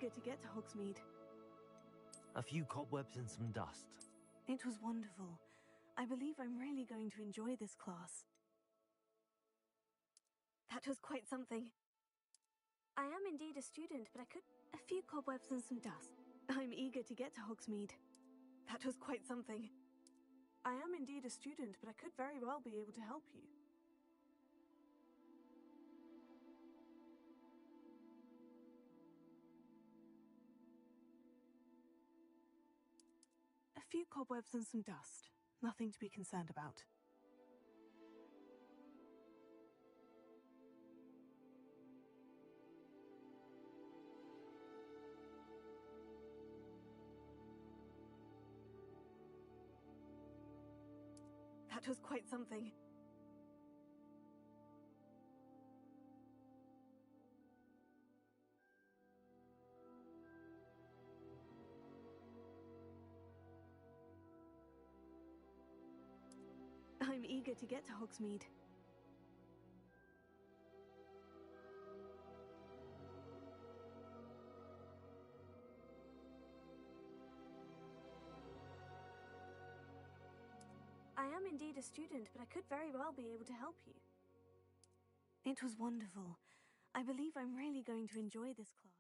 eager to get to Hogsmeade. A few cobwebs and some dust. It was wonderful. I believe I'm really going to enjoy this class. That was quite something. I am indeed a student, but I could... A few cobwebs and some dust. I'm eager to get to Hogsmeade. That was quite something. I am indeed a student, but I could very well be able to help you. A few cobwebs and some dust. Nothing to be concerned about. That was quite something. I'm eager to get to Hogsmeade. I am indeed a student, but I could very well be able to help you. It was wonderful. I believe I'm really going to enjoy this class.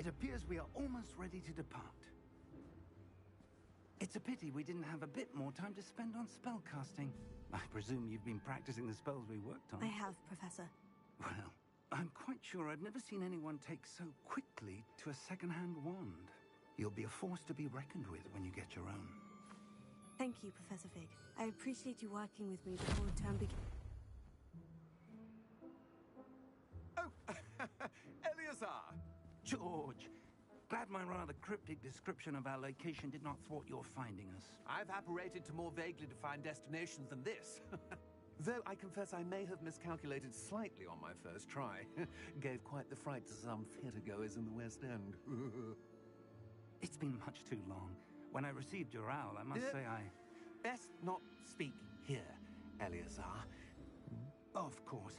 It appears we are almost ready to depart. It's a pity we didn't have a bit more time to spend on spellcasting. I presume you've been practicing the spells we worked on. I have, Professor. Well, I'm quite sure I've never seen anyone take so quickly to a second-hand wand. You'll be a force to be reckoned with when you get your own. Thank you, Professor Fig. I appreciate you working with me before term begins. Oh, Eleazar! George! Glad my rather cryptic description of our location did not thwart your finding us. I've apparated to more vaguely defined destinations than this. Though I confess I may have miscalculated slightly on my first try. Gave quite the fright to some theatergoers in the West End. It's been much too long. When I received your owl, I must say I... Best not speak here, Eleazar. Of course.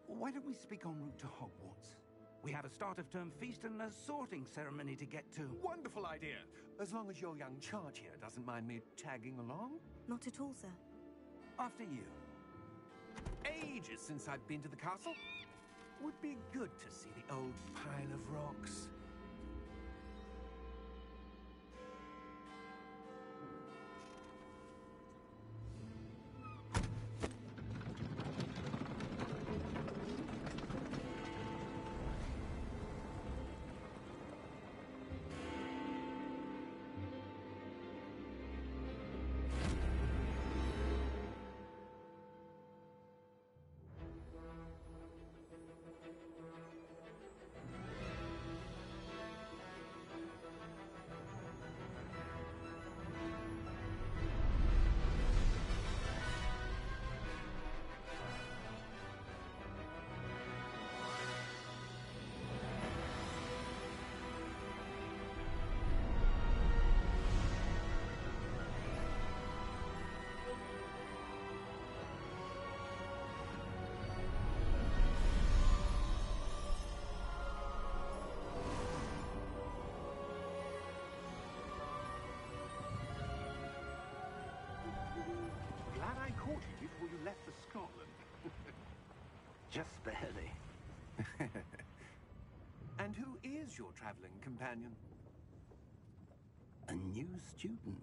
Why don't we speak en route to Hogwarts? We have a start-of-term feast and a sorting ceremony to get to. Wonderful idea! As long as your young charge here doesn't mind me tagging along. Not at all, sir. After you. Ages since I've been to the castle. Would be good to see the old pile of rocks. Glad I caught you before you left for Scotland. Just barely. And who is your traveling companion? A new student.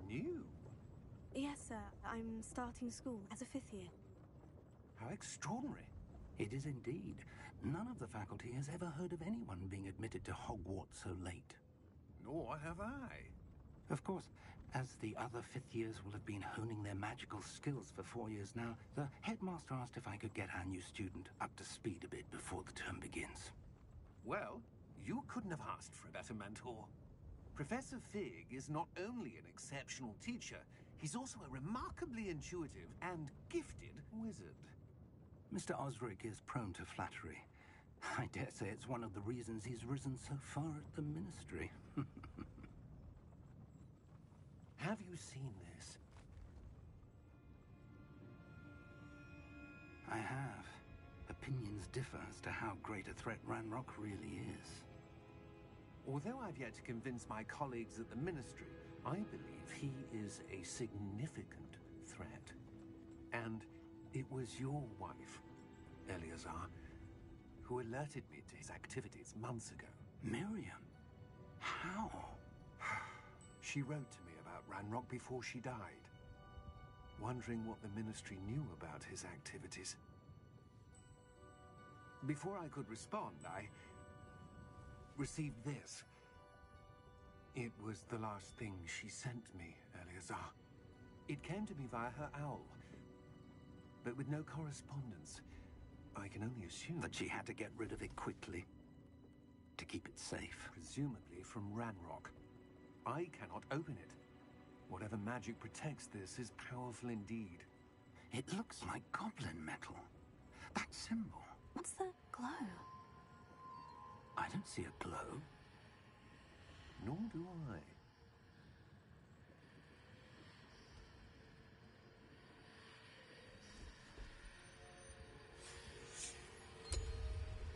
New? Yes, sir. I'm starting school as a 5th year. How extraordinary. It is indeed. None of the faculty has ever heard of anyone being admitted to Hogwarts so late. Nor have I. Of course, as the other 5th years will have been honing their magical skills for 4 years now, the headmaster asked if I could get our new student up to speed a bit before the term begins. Well, you couldn't have asked for a better mentor. Professor Fig is not only an exceptional teacher, he's also a remarkably intuitive and gifted wizard. Mr. Osric is prone to flattery. I dare say it's one of the reasons he's risen so far at the ministry. Have you seen this? I have. Opinions differ as to how great a threat Ranrock really is. Although I've yet to convince my colleagues at the ministry, I believe he is a significant threat. And it was your wife, Eleazar, who alerted me to his activities months ago. Miriam? How? She wrote to me about Ranrock before she died, wondering what the ministry knew about his activities. Before I could respond, I received this. It was the last thing she sent me, Eleazar. It came to me via her owl, but with no correspondence. I can only assume That she had to get rid of it quickly, to keep it safe. presumably from Ranrock. I cannot open it. Whatever magic protects this is powerful indeed. It looks like goblin metal. That symbol. What's the glow? I don't see a glow. Nor do I.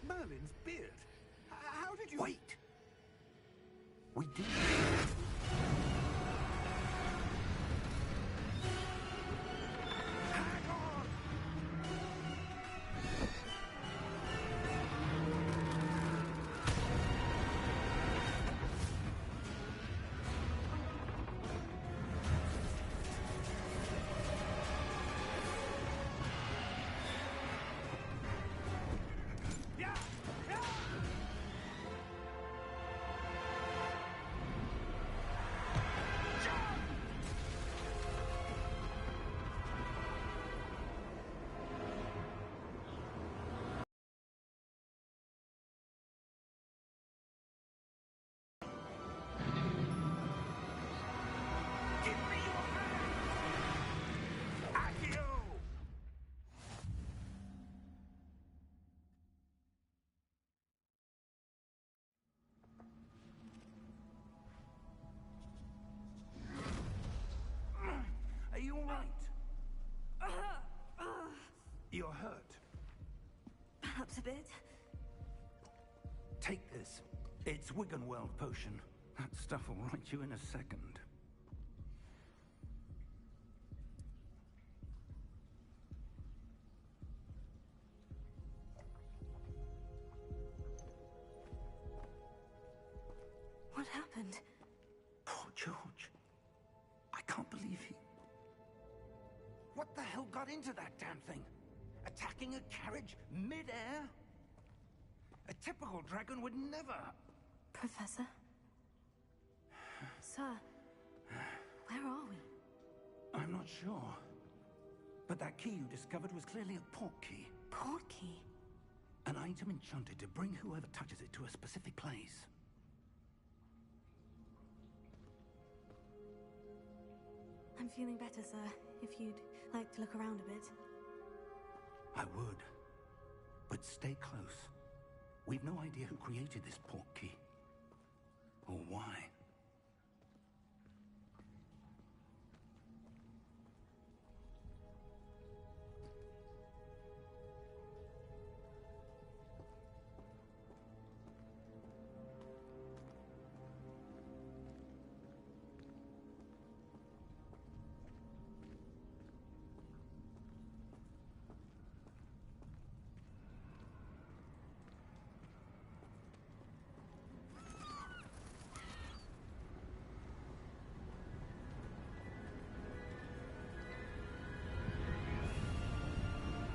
Merlin's beard. How did you... Wait! We did. Hang on! bit. Take this. It's Wiggenweld potion. That stuff will right you in a second. What happened? Poor George. I can't believe he... What the hell got into that damn thing? Attacking a carriage mid-air? A typical dragon would never... Professor? Sir, where are we? I'm not sure. But that key you discovered was clearly a port key. Port key? An item enchanted to bring whoever touches it to a specific place. I'm feeling better, sir. If you'd like to look around a bit. I would. But stay close. We've no idea who created this port key. Or why.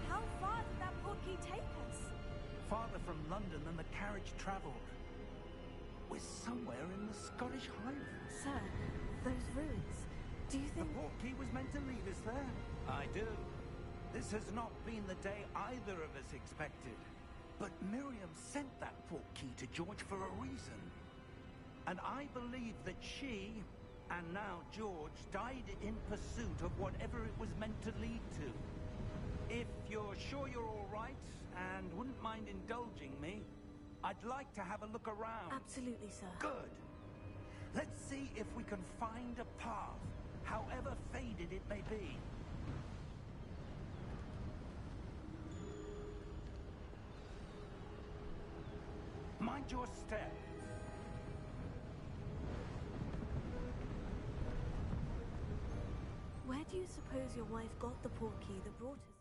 How far did that port key take us? Farther from London than the carriage travelled. We're somewhere in the Scottish Highlands. Sir, those ruins. Do you The think... port key was meant to leave us there. I do. This has not been the day either of us expected. But Miriam sent that port key to George for a reason. And I believe that she, and now George, died in pursuit of whatever it was meant to lead to. If you're sure you're all right, and wouldn't mind indulging me, I'd like to have a look around. Absolutely, sir. Good. Let's see if we can find a path, however faded it may be. Mind your step. Where do you suppose your wife got the port key that brought us here?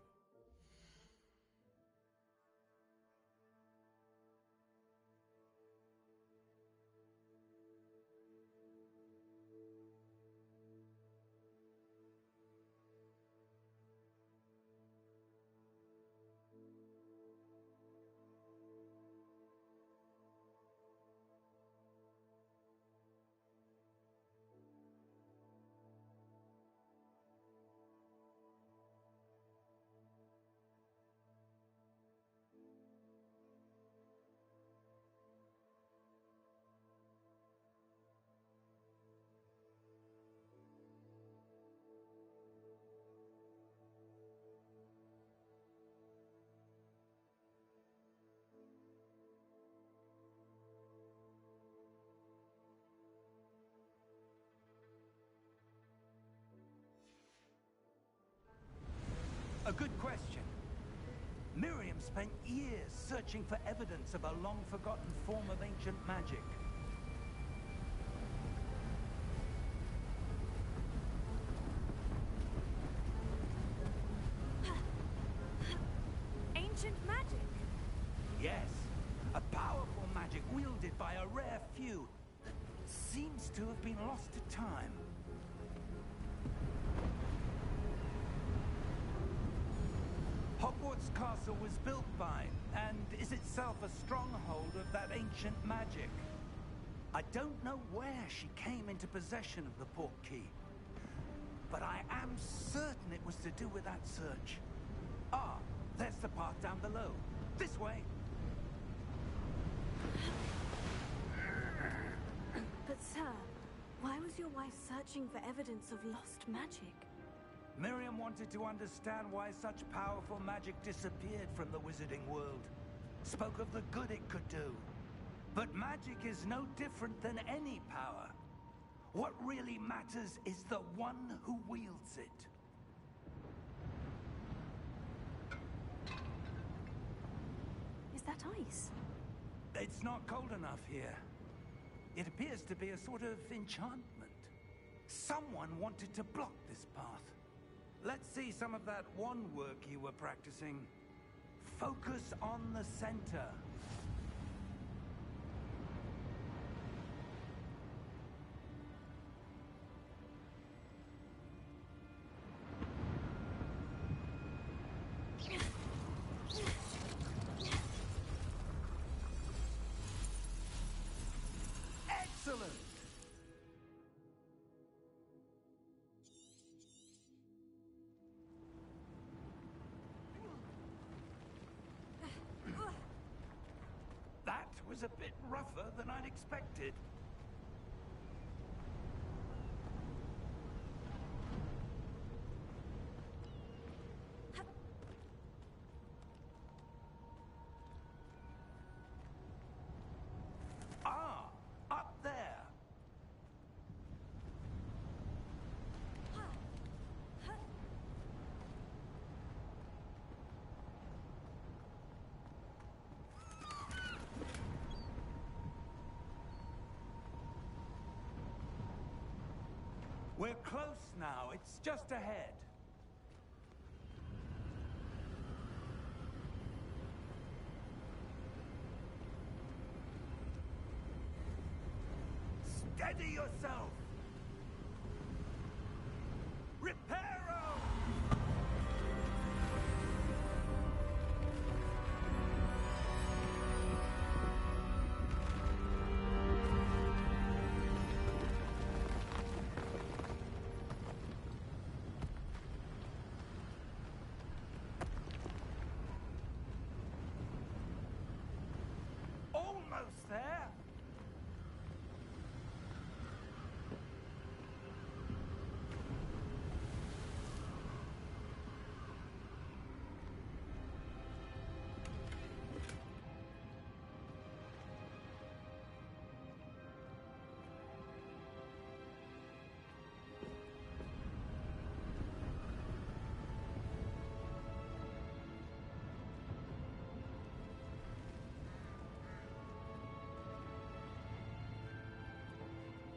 A good question. Miriam spent years searching for evidence of a long-forgotten form of ancient magic. Ancient magic? Yes, a powerful magic wielded by a rare few that seems to have been lost to time. Hogwarts Castle was built by, and is itself a stronghold of that ancient magic. I don't know where she came into possession of the port key, but I am certain it was to do with that search. Ah, there's the path down below. This way. But sir, why was your wife searching for evidence of lost magic? Miriam wanted to understand why such powerful magic disappeared from the wizarding world. Spoke of the good it could do. But magic is no different than any power. What really matters is the one who wields it. Is that ice? It's not cold enough here. It appears to be a sort of enchantment. Someone wanted to block this path. Let's see some of that wand work you were practicing. Focus on the center. Excellent! That was a bit rougher than I'd expected. Ah, up there. We're close now. It's just ahead. Steady yourself! Reparo! Almost there!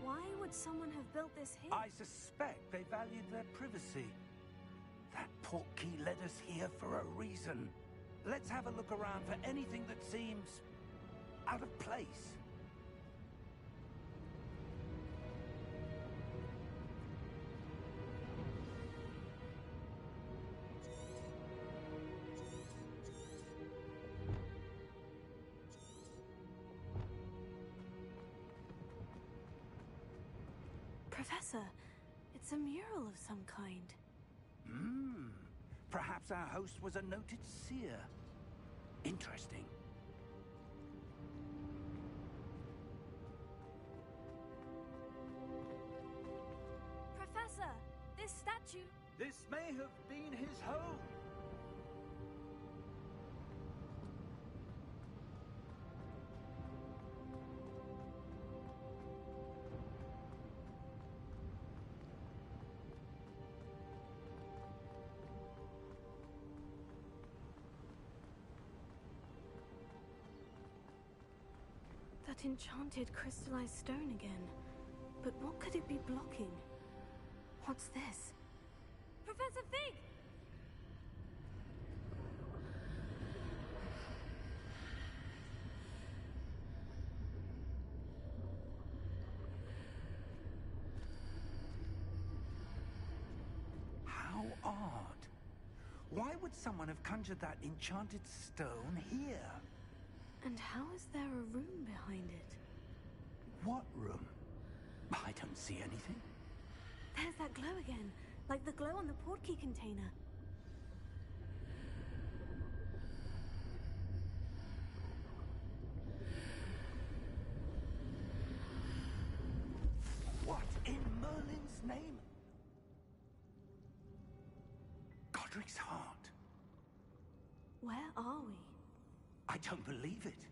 Why would someone have built this here? I suspect they valued their privacy. That portkey led us here for a reason. Let's have a look around for anything that seems out of place. Professor, it's a mural of some kind. Perhaps our host was a noted seer. Interesting. Professor, this statue... This may have been his home. That enchanted crystallized stone again. But what could it be blocking? What's this? Professor Fig! How odd. Why would someone have conjured that enchanted stone here? And how is there a room behind it? What room? I don't see anything. There's that glow again, like the glow on the portkey container. What in Merlin's name? Godric's heart. Where are we? I don't believe it.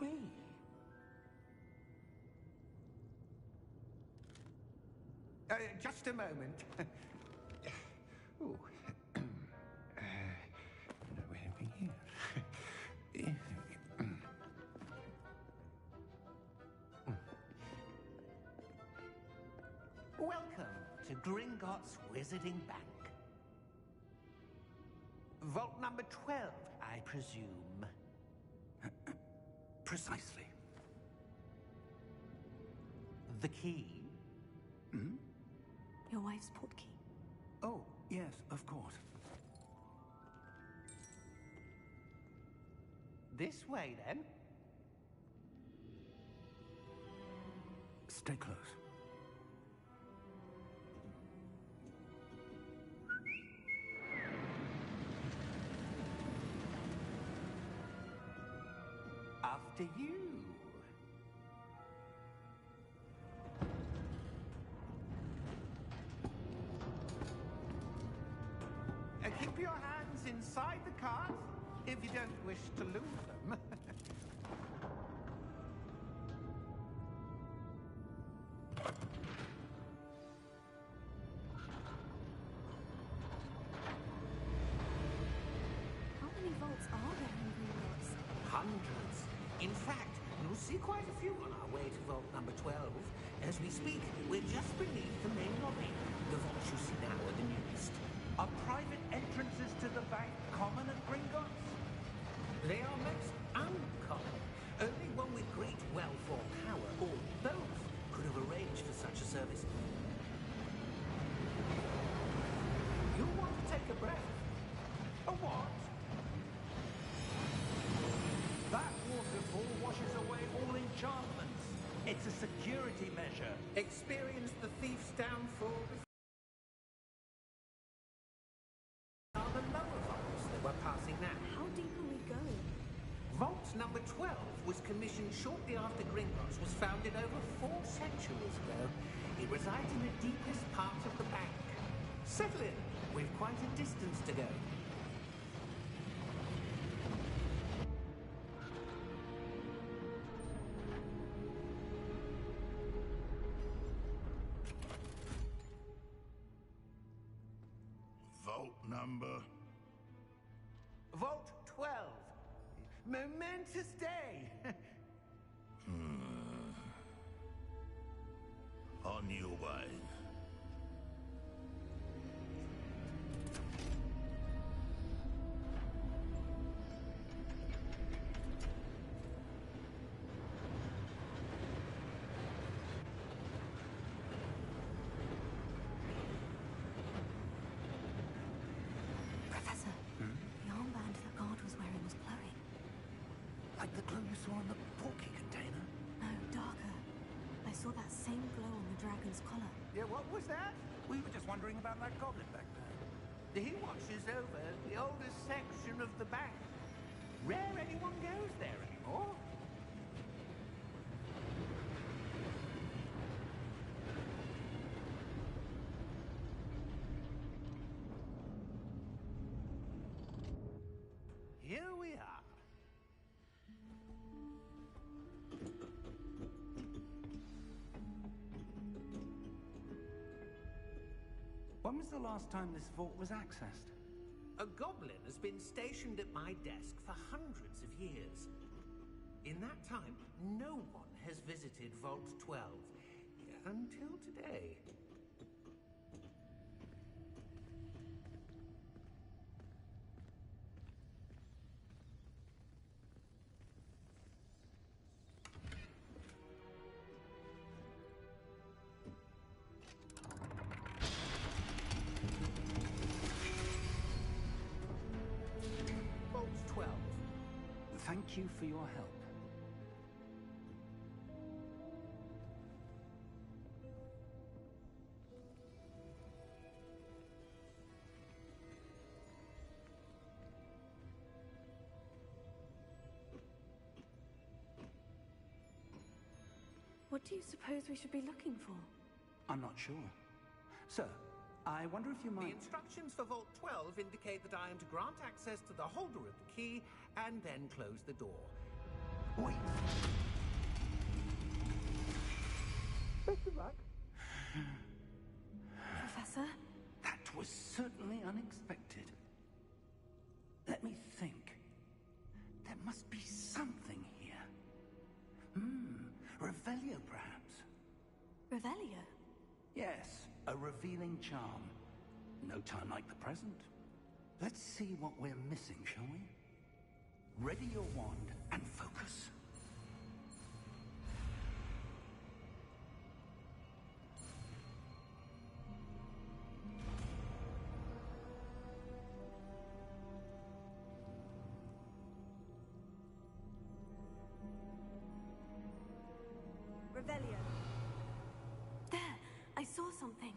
be? Just a moment. Ooh. Where are we here? Welcome to Gringotts Wizarding Bank. Vault number 12, I presume. Precisely. The key? Hmm? Your wife's portkey. Oh, yes, of course. This way, then. Stay close. After you. Keep your hands inside the cart if you don't wish to lose them. How many vaults are there in Gringotts? Hundreds. In fact, you'll see quite a few on our way to vault number 12. As we speak, we're just beneath the main lobby. The vaults you see now are the newest. Are private entrances to the bank common at Gringotts? They are most uncommon. Only one with great wealth or power, or both, could have arranged for such a service. You'll want to take a breath. A what? That waterfall washes away all enchantments. It's a security measure. Experience the thief's downfall are the lower vaults that we're passing now. How deep are we going? Vault number 12 was commissioned shortly after Gringotts was founded over 4 centuries ago. It resides in the deepest part of the bank. Settle in. We've quite a distance to go. Vault number? Vault 12. Momentous day. On your way. Professor, the armband that guard was wearing was glowing. Like the glow you saw in the porky container? No, darker. I saw that same glow on the dragon's collar. Yeah, what was that? We were just wondering about that goblin back there. He watches over the oldest section of the bank. Rare anyone goes there anymore. Here we are. When was the last time this vault was accessed? A goblin has been stationed at my desk for hundreds of years. In that time, no one has visited Vault 12 until today. Vault 12. Thank you for your help. What do you suppose we should be looking for? I'm not sure. Sir, I wonder if you The might... instructions for Vault 12 indicate that I am to grant access to the holder of the key and then close the door. Wait. Best of luck. Professor? That was certainly unexpected. Let me think. There must be something here. Revelio, perhaps. Revelio? Yes, a revealing charm. No time like the present. Let's see what we're missing, shall we? Ready your wand and focus. Revelio. There! I saw something.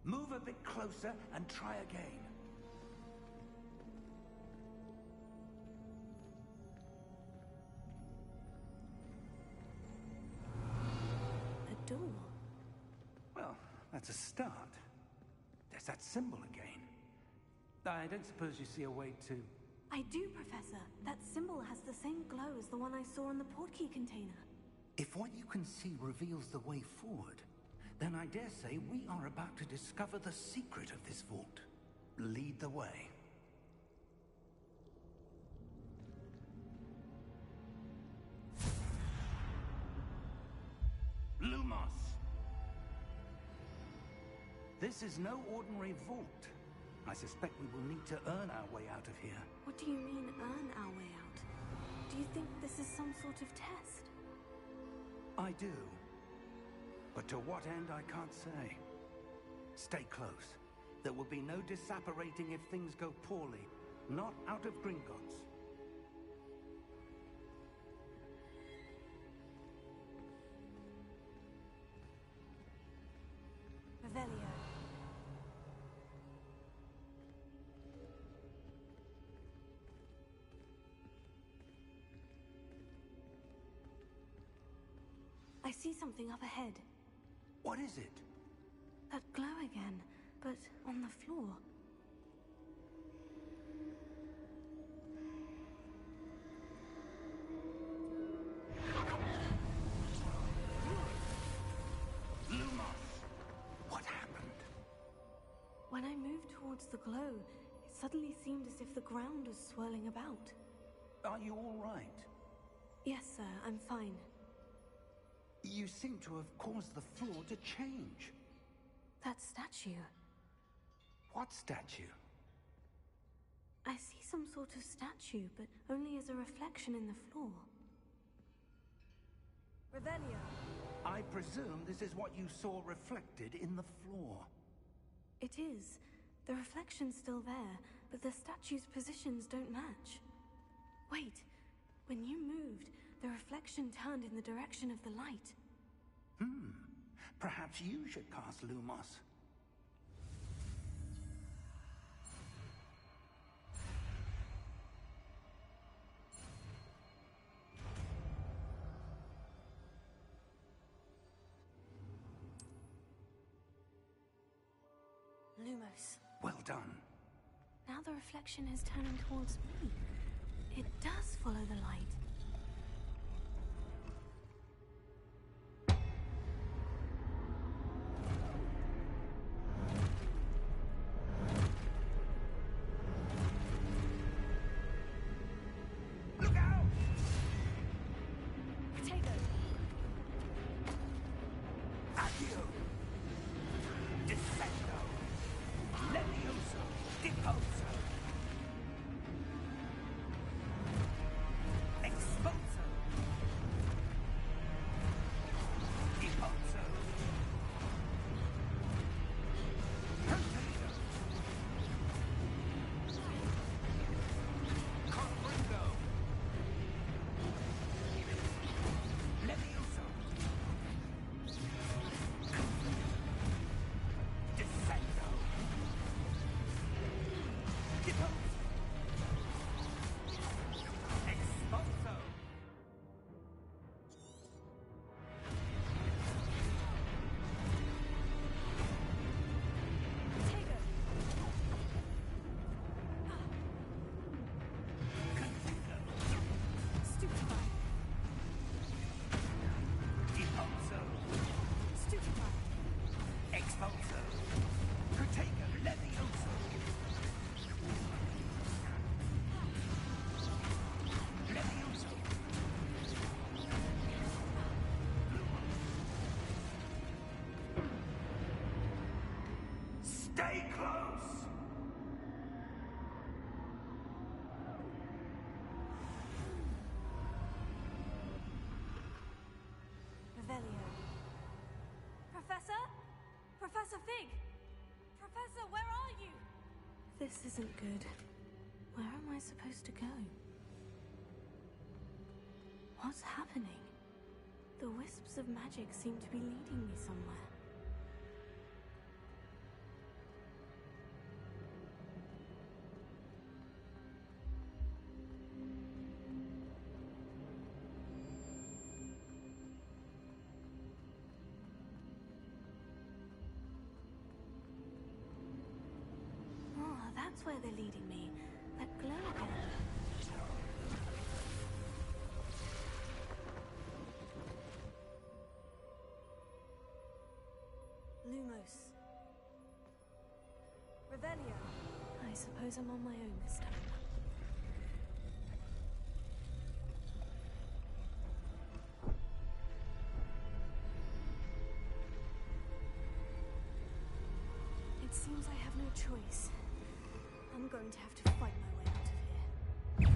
Move a bit closer and try again. A door. Well, that's a start. There's that symbol again. I don't suppose you see a way to... I do, Professor. That symbol has the same glow as the one I saw in the portkey container. If what you can see reveals the way forward, then I dare say we are about to discover the secret of this vault. Lead the way. Lumos! This is no ordinary vault. I suspect we will need to earn our way out of here. What do you mean, earn our way out? Do you think this is some sort of test? I do. But to what end, I can't say. Stay close. There will be no disapparating if things go poorly. Not out of Gringotts. Revelio. I see something up ahead. What is it? That glow again, but on the floor. Lumos! What happened? When I moved towards the glow, it suddenly seemed as if the ground was swirling about. Are you all right? Yes, sir, I'm fine. You seem to have caused the floor to change. That statue. What statue? I see some sort of statue, but only as a reflection in the floor. Revelio. I presume this is what you saw reflected in the floor. It is. The reflection's still there, but the statue's positions don't match. Wait. When you moved, the reflection turned in the direction of the light. Perhaps you should cast Lumos. Lumos. Well done. Now the reflection is turning towards me. It does follow the light. Look out! Potato! Accio! Defendo! Levioso! Deposo! Expulso. Protego Levioso. Levioso. Stay close! Revelio. Professor? Professor Fig! Professor, where are you? This isn't good. Where am I supposed to go? What's happening? The wisps of magic seem to be leading me somewhere. Oh, that's where they're leading me. That glow again. Lumos. Revelio. I suppose I'm on my own this time. It seems I have no choice. I'm going to have to fight my way out of here.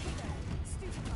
Hey there, Stupefy.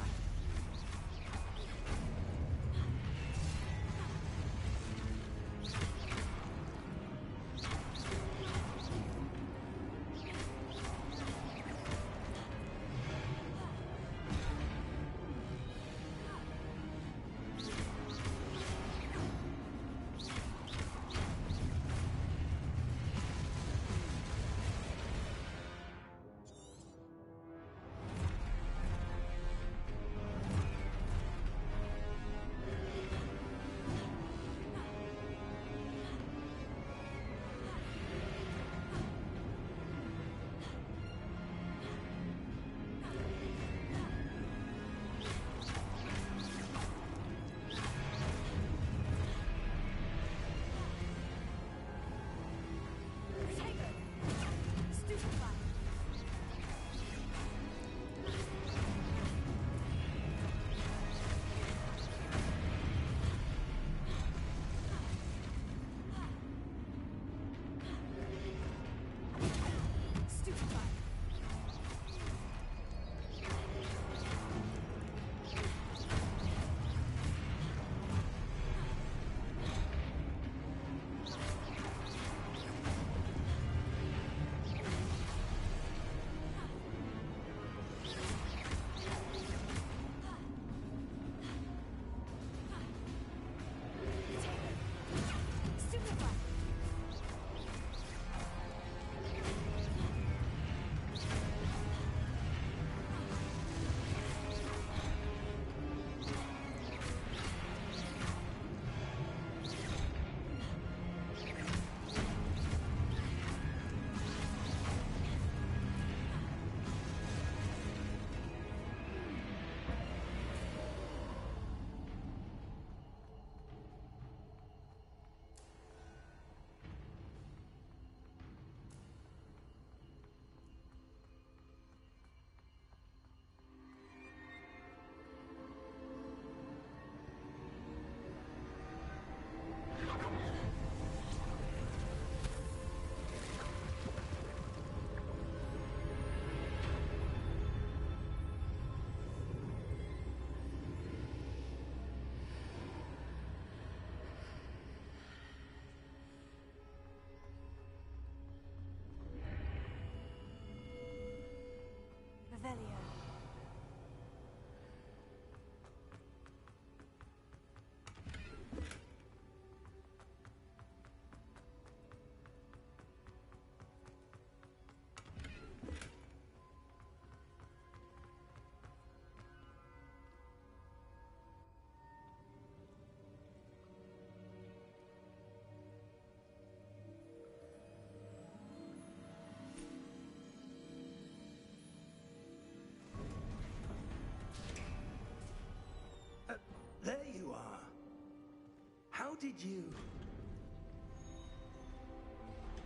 How did you...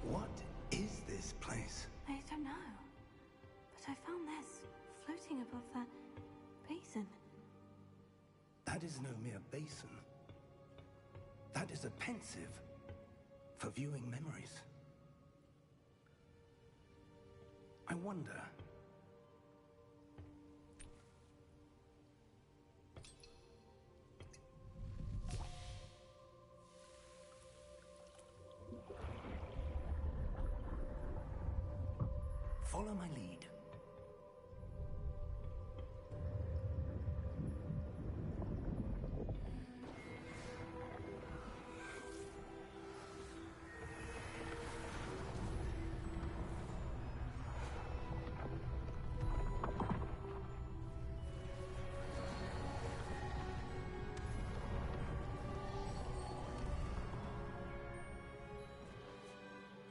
What is this place? I don't know. But I found this floating above that basin. That is no mere basin. That is a pensive for viewing memories. I wonder... Follow my lead.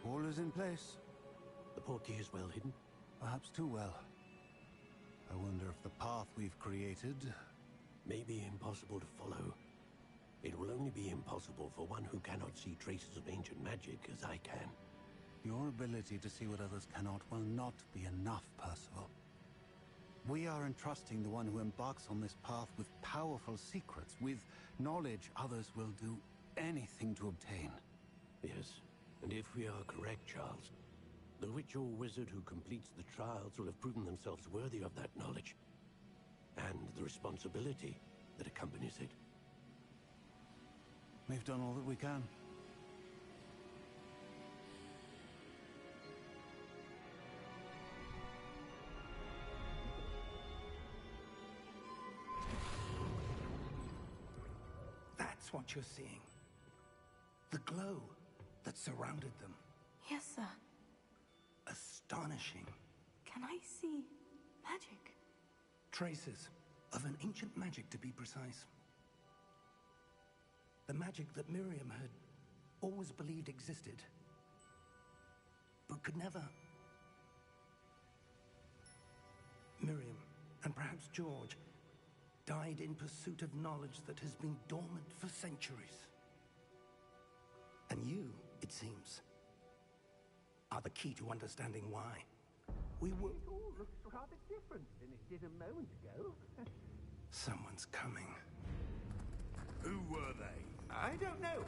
All is in place. The portkey is well hidden. Perhaps too well. I wonder if the path we've created... May be impossible to follow. It will only be impossible for one who cannot see traces of ancient magic as I can. Your ability to see what others cannot will not be enough, Percival. We are entrusting the one who embarks on this path with powerful secrets, with knowledge others will do anything to obtain. Yes, and if we are correct, Charles, the witch or wizard who completes the trials will have proven themselves worthy of that knowledge, and the responsibility that accompanies it. We've done all that we can. That's what you're seeing. The glow that surrounded them. Yes, sir. Astonishing. Can I see magic? Traces of an ancient magic, to be precise. The magic that Miriam had always believed existed, but could never. Miriam, and perhaps George, died in pursuit of knowledge that has been dormant for centuries. And you, it seems, are the key to understanding why. We will... It all looks rather different than it did a moment ago. Someone's coming. Who were they? I don't know.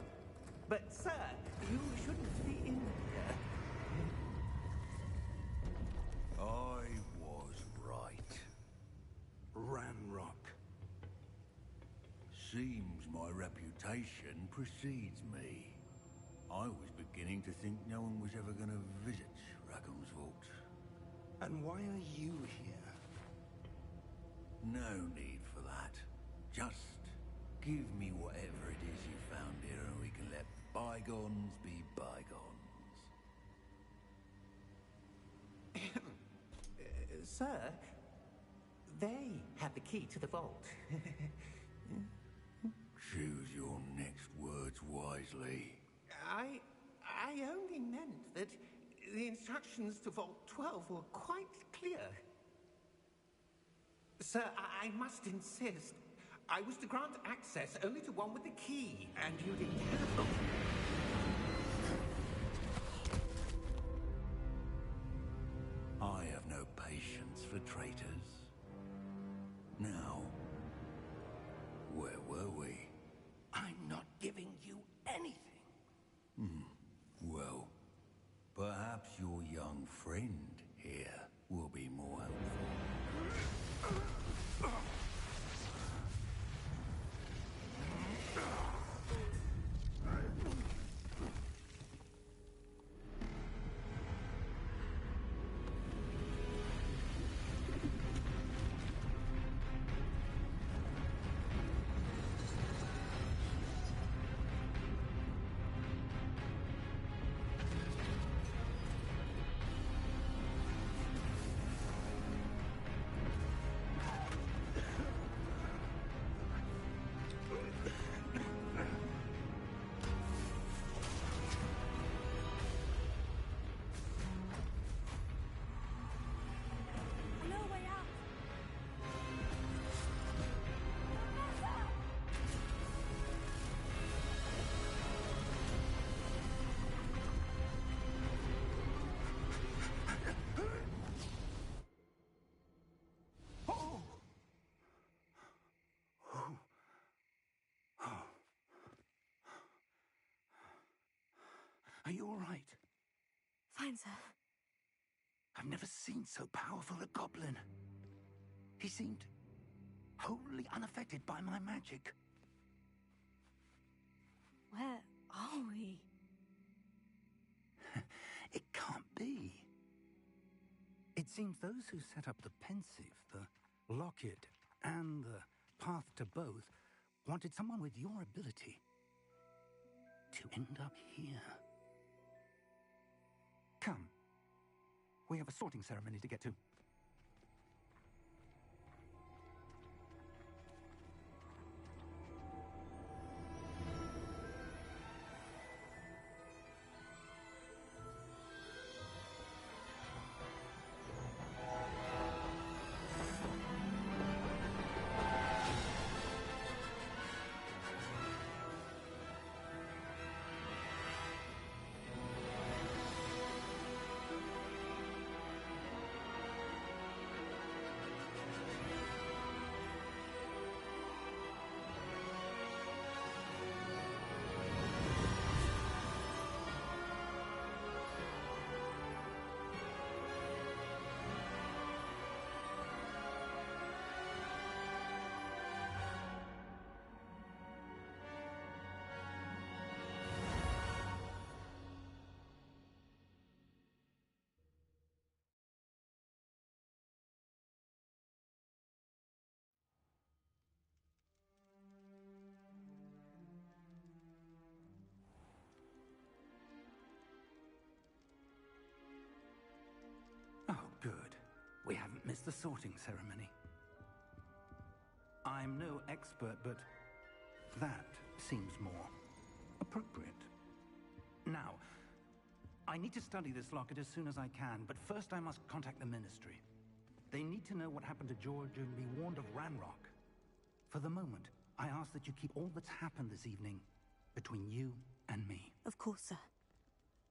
But, sir, you shouldn't be in here. I was right. Ranrock. Seems my reputation precedes me. I was beginning to think no one was ever going to visit Rackham's vault. And why are you here? No need for that. Just give me whatever it is you found here and we can let bygones be bygones. Sir, they have the key to the vault. Choose your next words wisely. I only meant that the instructions to Vault 12 were quite clear. Sir, I must insist. I was to grant access only to one with the key, and you didn't have them. I have no patience for traitors. Now, where were we? I'm not giving you anything. Well, perhaps your young friend here will be more helpful. so powerful a goblin. He seemed wholly unaffected by my magic. Where are we? It can't be. It seems those who set up the pensive, the locket, and the path to both wanted someone with your ability to end up here. Come. We have a sorting ceremony to get to. Oh, good. We haven't missed the sorting ceremony. I'm no expert, but that seems more appropriate. Now, I need to study this locket as soon as I can, but first I must contact the Ministry. They need to know what happened to George and be warned of Ranrock. For the moment, I ask that you keep all that's happened this evening between you and me. Of course, sir.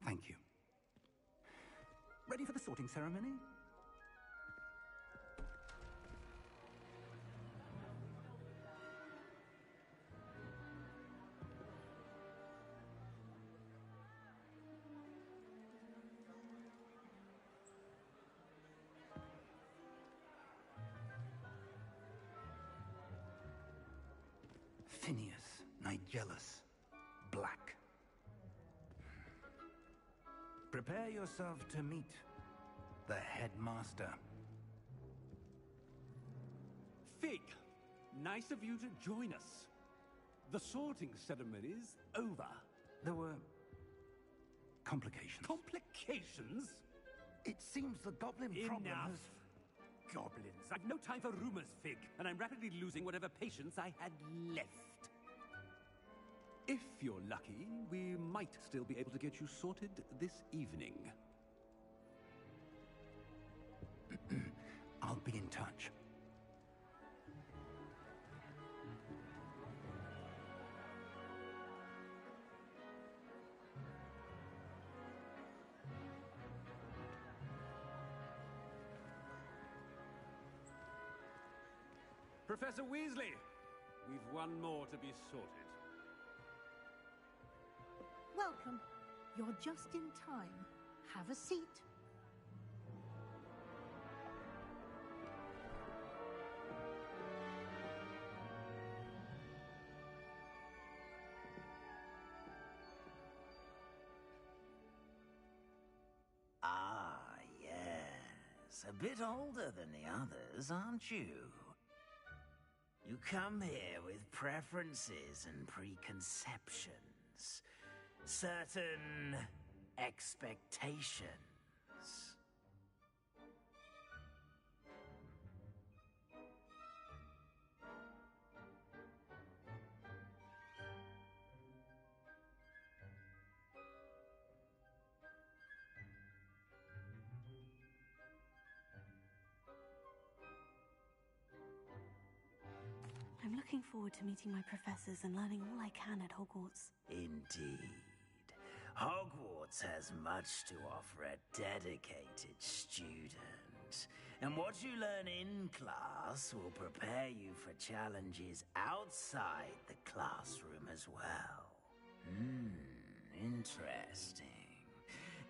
Thank you. Ready for the sorting ceremony? Phineas, Nigellus, Black. Prepare yourself to meet the headmaster. Fig, nice of you to join us. The sorting ceremony's over. There were complications. Complications? It seems the goblin problem Enough. has... Goblins. I've no time for rumors, Fig, and I'm rapidly losing whatever patience I had left. If you're lucky, we might still be able to get you sorted this evening. I'll be in touch. Professor Weasley, we've one more to be sorted. Welcome. You're just in time. Have a seat. Ah, yes. A bit older than the others, aren't you? You come here with preferences and preconceptions. Certain expectations. I'm looking forward to meeting my professors and learning all I can at Hogwarts. Indeed. Hogwarts has much to offer a dedicated student. And what you learn in class will prepare you for challenges outside the classroom as well. Interesting.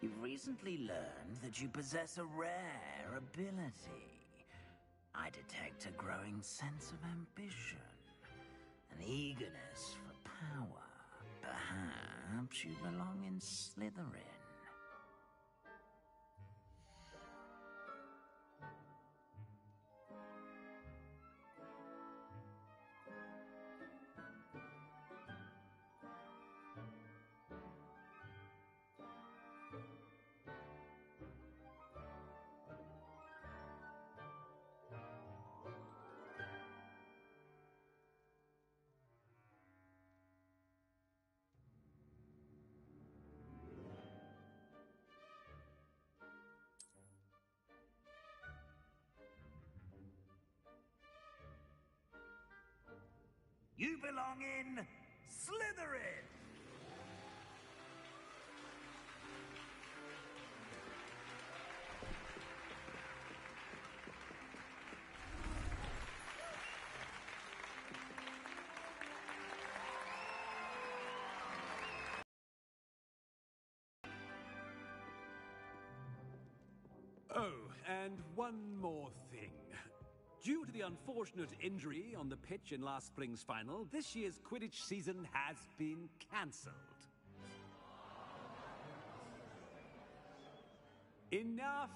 You've recently learned that you possess a rare ability. I detect a growing sense of ambition, an eagerness for power. Perhaps you belong in Slytherin. You belong in Slytherin! Oh, and one more thing. Due to the unfortunate injury on the pitch in last spring's final, this year's Quidditch season has been cancelled. Enough!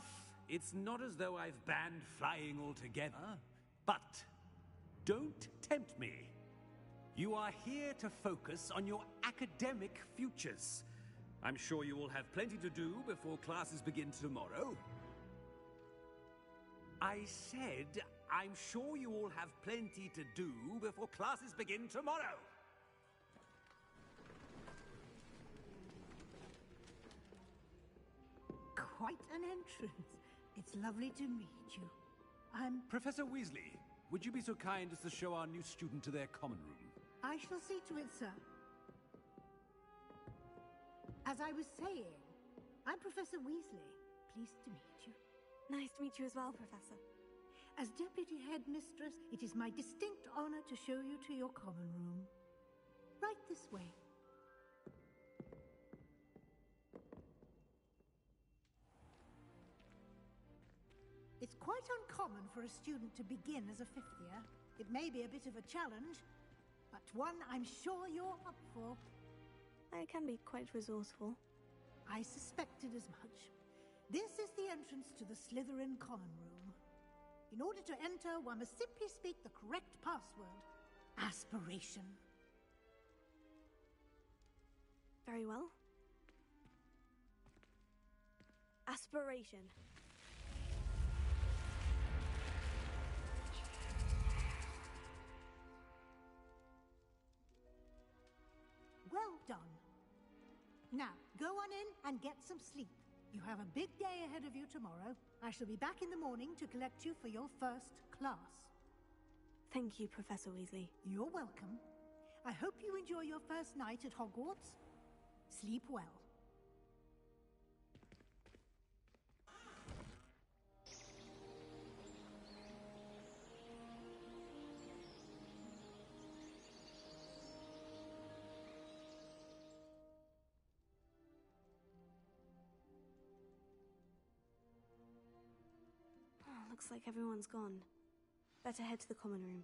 It's not as though I've banned flying altogether, but don't tempt me. You are here to focus on your academic futures. I'm sure you will have plenty to do before classes begin tomorrow. I said, I'm sure you all have plenty to do before classes begin tomorrow. Quite an entrance. It's lovely to meet you. I'm... Professor Weasley, would you be so kind as to show our new student to their common room? I shall see to it, sir. As I was saying, I'm Professor Weasley. Pleased to meet you. Nice to meet you as well, Professor. As Deputy Headmistress, it is my distinct honor to show you to your common room. Right this way. It's quite uncommon for a student to begin as a fifth year. It may be a bit of a challenge, but one I'm sure you're up for. I can be quite resourceful. I suspected as much. This is the entrance to the Slytherin common room. In order to enter, one must simply speak the correct password. Aspiration. Very well. Aspiration. Well done. Now, go on in and get some sleep. You have a big day ahead of you tomorrow. I shall be back in the morning to collect you for your first class. Thank you, Professor Weasley. You're welcome. I hope you enjoy your first night at Hogwarts. Sleep well. Looks like everyone's gone. Better head to the common room.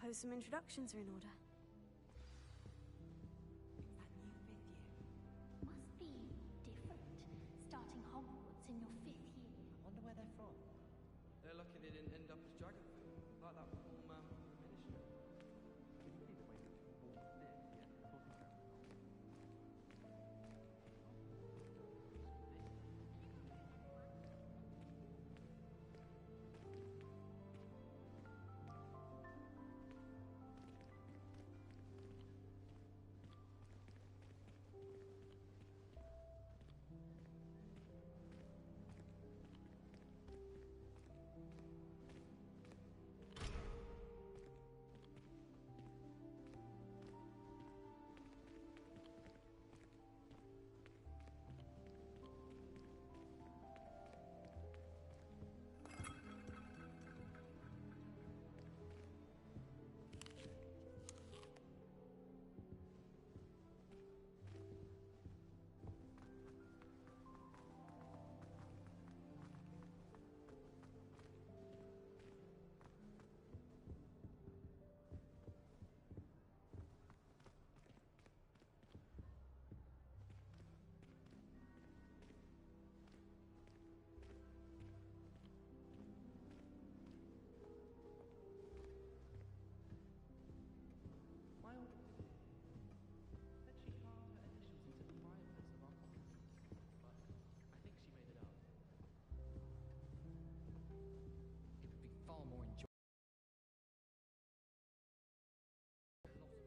suppose some introductions are in order. That new 5th year. Must be different, starting Hogwarts in your 5th year. I wonder where they're from. They're lucky they didn't end up as dragon food, like that poor man from the ministry. Can you see the way that people walk this, yet talking about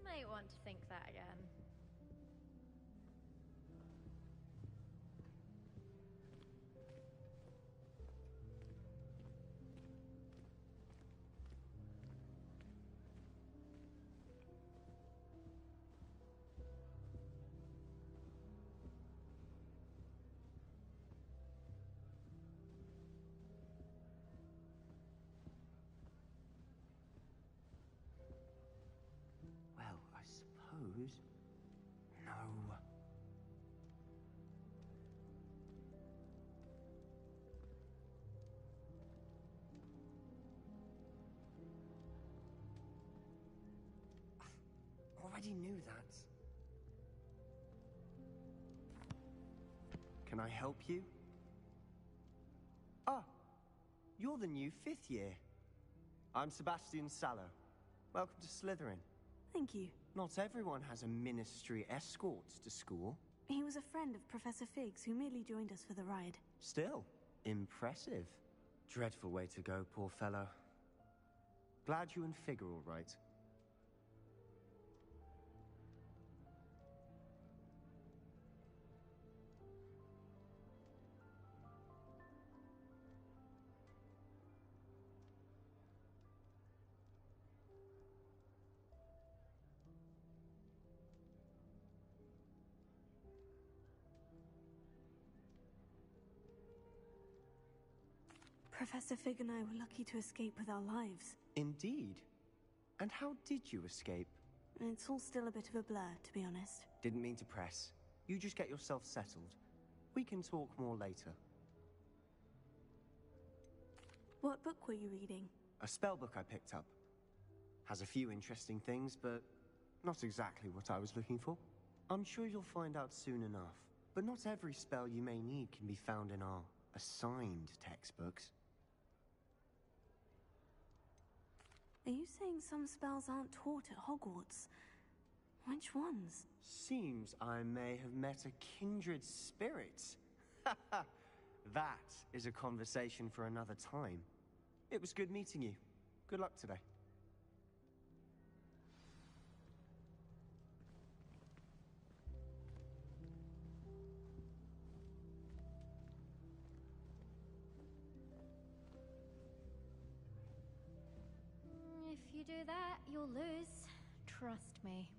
Might want to think that again. well, I suppose... No. Already knew that. Can I help you? Ah, you're the new 5th year. I'm Sebastian Sallow. Welcome to Slytherin. Thank you. Not everyone has a ministry escort to school. He was a friend of Professor Fig's who merely joined us for the ride. Still, impressive. Dreadful way to go, poor fellow. Glad you and Fig are all right. Professor Fig and I were lucky to escape with our lives. Indeed. And how did you escape? It's all still a bit of a blur, to be honest. Didn't mean to press. You just get yourself settled. We can talk more later. What book were you reading? A spell book I picked up. Has a few interesting things, but not exactly what I was looking for. I'm sure you'll find out soon enough. But not every spell you may need can be found in our assigned textbooks. Are you saying some spells aren't taught at Hogwarts? Which ones? Seems I may have met a kindred spirit. That is a conversation for another time. It was good meeting you. Good luck today. If you do that, you'll lose. Trust me.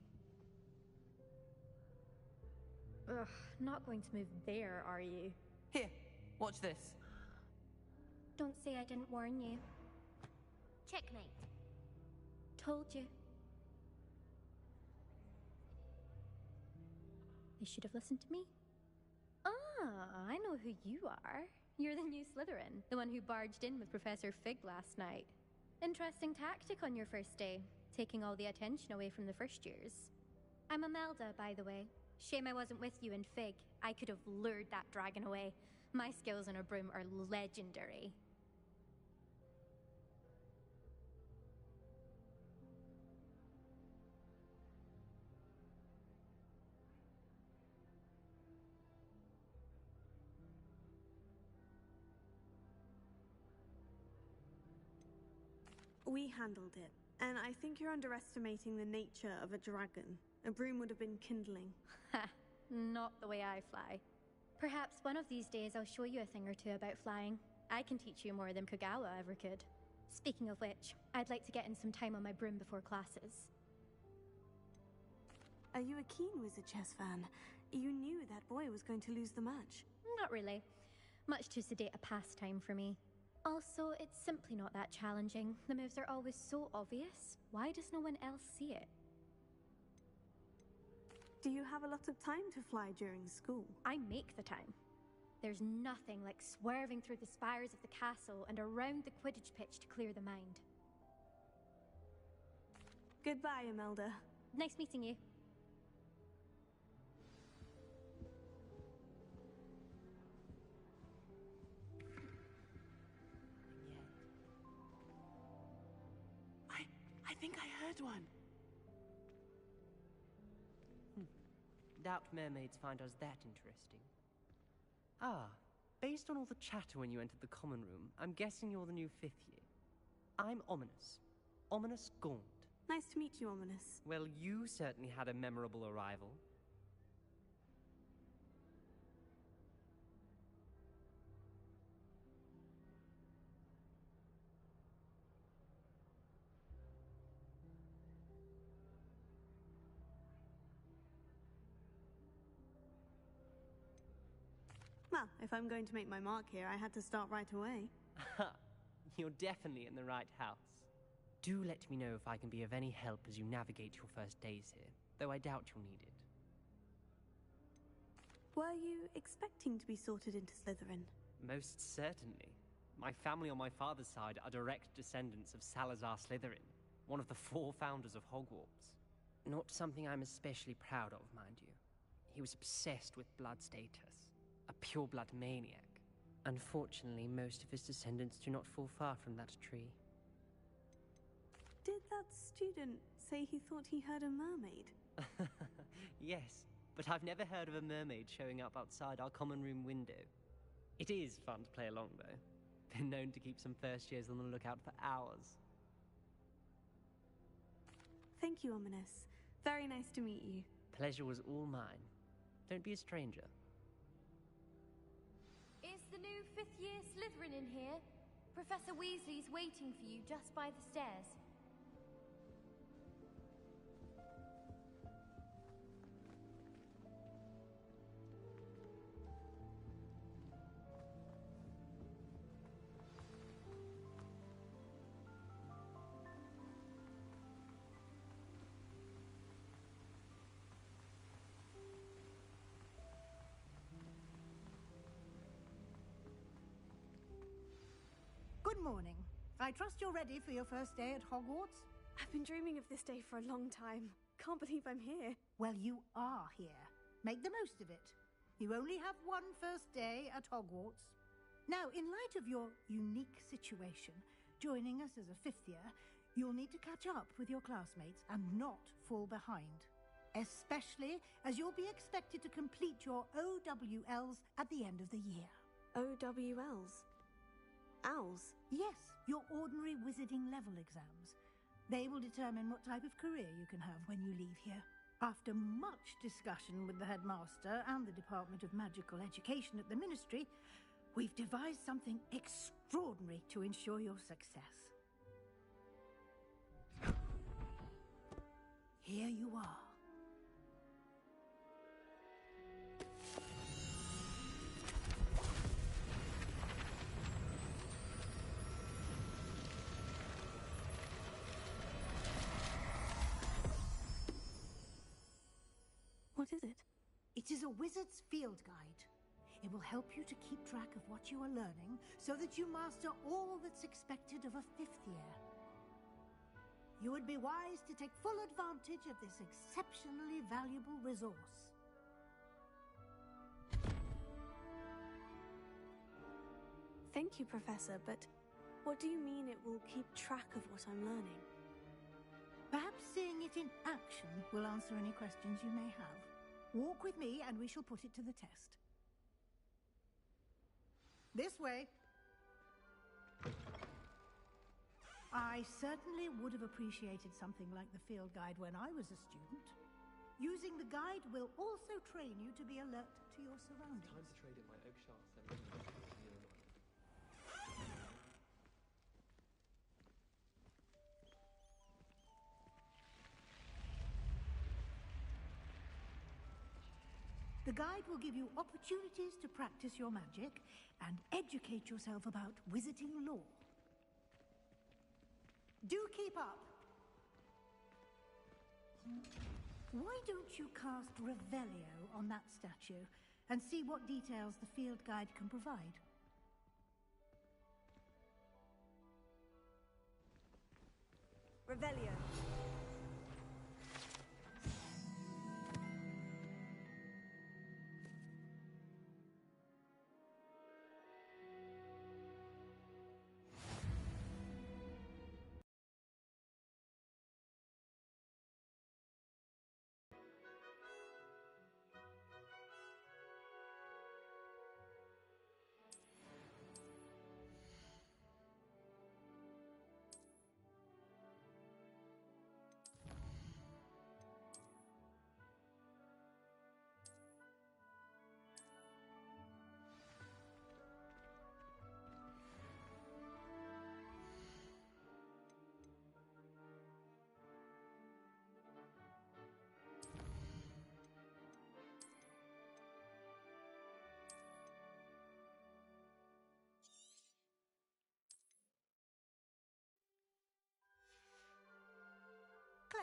Ugh, not going to move there, are you? Here, watch this. Don't say I didn't warn you. Checkmate. Told you. They should have listened to me. Ah, I know who you are. You're the new Slytherin, the one who barged in with Professor Fig last night. Interesting tactic on your first day. taking all the attention away from the first years. I'm Imelda, by the way. Shame I wasn't with you in Fig. I could have lured that dragon away. My skills on a broom are legendary. We handled it, and I think you're underestimating the nature of a dragon. A broom would have been kindling. Ha! Not the way I fly. Perhaps one of these days I'll show you a thing or two about flying. I can teach you more than Kagawa ever could. Speaking of which, I'd like to get in some time on my broom before classes. Are you a keen Wizard Chess fan? You knew that boy was going to lose the match. Not really. Much too sedate a pastime for me. Also, it's simply not that challenging. The moves are always so obvious. Why does no one else see it? Do you have a lot of time to fly during school? I make the time. There's nothing like swerving through the spires of the castle and around the Quidditch pitch to clear the mind. Goodbye, Imelda. Nice meeting you. I think I heard one. Doubt mermaids find us that interesting. Ah, based on all the chatter when you entered the common room, I'm guessing you're the new 5th year. I'm Ominous. Ominous Gaunt. Nice to meet you, Ominous. Well, you certainly had a memorable arrival. Well, if I'm going to make my mark here, I had to start right away. You're definitely in the right house. Do let me know if I can be of any help as you navigate your first days here, though I doubt you'll need it. Were you expecting to be sorted into Slytherin? Most certainly. My family on my father's side are direct descendants of Salazar Slytherin, one of the 4 founders of Hogwarts. Not something I'm especially proud of, mind you. He was obsessed with blood status, a pure-blood maniac. Unfortunately, most of his descendants do not fall far from that tree. Did that student say he thought he heard a mermaid? Yes, but I've never heard of a mermaid showing up outside our common room window. It is fun to play along, though. Been known to keep some first years on the lookout for hours. Thank you, Ominous. Very nice to meet you. Pleasure was all mine. Don't be a stranger. Is the new 5th year Slytherin in here? Professor Weasley's waiting for you just by the stairs. Good morning. I trust you're ready for your first day at Hogwarts? I've been dreaming of this day for a long time. Can't believe I'm here. Well, you are here. Make the most of it. You only have one first day at Hogwarts. Now, in light of your unique situation, joining us as a 5th year, you'll need to catch up with your classmates and not fall behind. Especially as you'll be expected to complete your OWLs at the end of the year. OWLs? Owls? Yes, your ordinary wizarding level exams. They will determine what type of career you can have when you leave here. After much discussion with the headmaster and the Department of Magical Education at the Ministry, we've devised something extraordinary to ensure your success. Here you are. What is it? It is a wizard's field guide. It will help you to keep track of what you are learning so that you master all that's expected of a 5th year. You would be wise to take full advantage of this exceptionally valuable resource. Thank you, Professor, but what do you mean it will keep track of what I'm learning? Perhaps seeing it in action will answer any questions you may have. Walk with me and we shall put it to the test. This way. I certainly would have appreciated something like the field guide when I was a student. Using the guide will also train you to be alert to your surroundings. Time to trade in my oak shafts and The guide will give you opportunities to practice your magic and educate yourself about wizarding lore. Do keep up! Why don't you cast Revelio on that statue and see what details the field guide can provide? Revelio.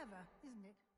Clever, isn't it?